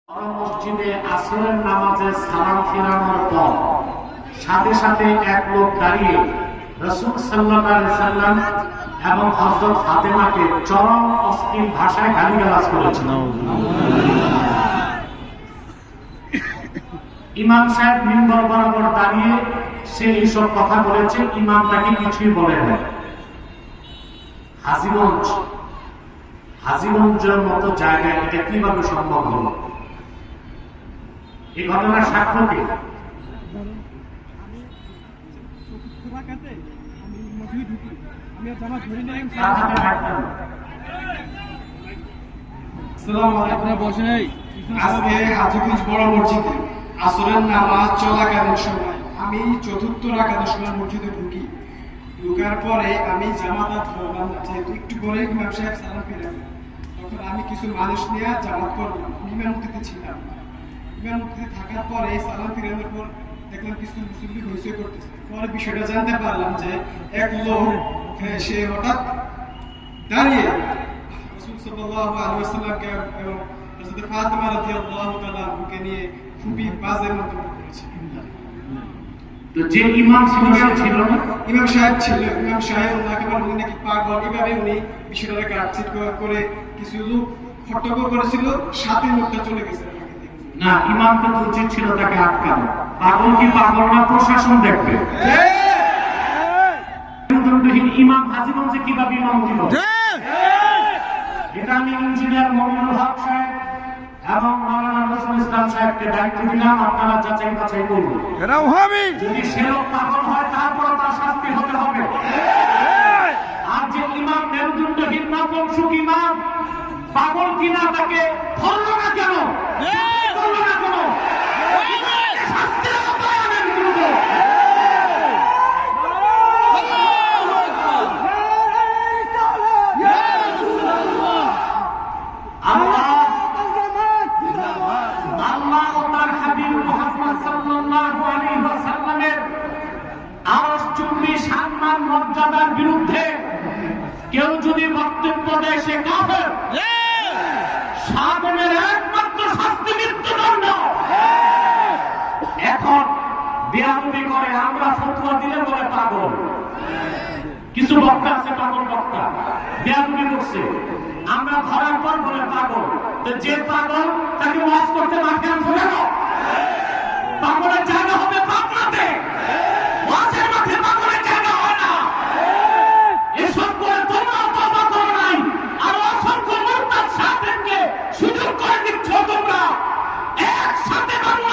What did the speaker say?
মসজিদে আসরের নামাজে সালাম ফিরানোর পর সাথে সাথে এক লোক দাঁড়িয়ে রাসূল সাল্লাল্লাহু আলাইহি সাল্লাম এবং হযরত ফাতেমাকে চরম অশ্লীল ভাষায় গালিগালাজ করেছেন। ইমাম সাহেব মিম্বর বরাবর দাঁড়িয়ে সে এইসব কথা বলেছে, ইমাম তাকে কিছুই বলে না। হাজীগঞ্জের মতো জায়গায় এটা কিভাবে সম্ভব হলো? এই ঘটনার সাক্ষ্য কে? আজকে হাজীগঞ্জ বড় মসজিদে আসরের নামাজ চলাকালীন সময় আমি চতুর্থ রাকাতের সময় মসজিদে ঢুকার পরে আমি জামাত করলাম, যেহেতু একটু পরে ইমাম সাহেব সালাম ফিরালেন, তখন আমি কিছু মানুষ নিয়ে জামাত করলাম। ইমামতিতে ছিলাম। ইমামতিতে থাকার পরে সালাম ফিরানোর পর দেখলাম কিছু মুসল্লি হইচই করতেছে। পরে বিষয়টা জানতে পারলাম যে এক লোক সে হঠাৎ দাঁড়িয়ে রাসূল সাল্লাল্লাহু আলাইহি ওয়াসাল্লামকে এবং হযরত ফাতেমা রাদিয়াল্লাহু তাআলা আনহাকে নিয়ে খুবই বাজে মন্তব্য করেছে। তো যে ইমাম ছিল সে ছিল না, ইমাম সাহেব ছিল। ইমাম সাহেব ওনাকে বললেন নাকি পাগল, এভাবে উনি বিষয়টাকে কাটছিট করে কিছু লোক হট্টগোল করেছিল, সাথে লোকটা চলে গেছে। না, ইমামকে তো উচিত ছিল তাকে আটকানো। পাগল কি পাগল না প্রশাসন দেখবে। ইমাম হাজীগঞ্জে কিভাবে ইমাম দিল? এটা আমি ইঞ্জিনিয়ার মমিনুল হক সাহেব এবং মাওলানা নজরুল ইসলাম সাহেবকে দায়িত্ব দিলাম, আপনারা যাচাই বাছাই করুন। যদি সে লোক পাগল হয় তারপর তার শাস্তি হতে হবে। আর যে ইমাম মেরুদণ্ডহীন নপুংসক ইমাম পাগল কিনা তাকে ধরলো না কেন? করলো না কেন? শাস্তির আওতায় আনেন দ্রুত। আল্লাহ ও তার হাবিব মুহাম্মদ সাল্লাল্লাহু আলাইহি ওয়াসাল্লামের আরশ চুম্বি সম্মান মর্যাদার বিরুদ্ধে কেউ যদি বক্তব্য দেয় সে কাফের। সাধনের একমাত্র শাস্তি মৃত্যুদণ্ড। এখন বেয়াদবি করে আমরা ফতোয়া দিলে বলে পাগল। কিছু বক্তা আছে পাগল বক্তা, বেয়াদবি করছে, আমরা ধরার পর বলে পাগল। তো যে পাগল তাকে ওয়াজ করতে মাঠে আনছো কেন? পাগলের জায়গা হবে পাগলাতে, ওয়াজের মাঠে পাগলের জায়গা হয় না। এসব করে তোমরা তওবা করো নাই, আর অসংখ্য মুরতাদ সাহেবকে সুযোগ করে দিচ্ছ তোমরা। একসাথে বাংলা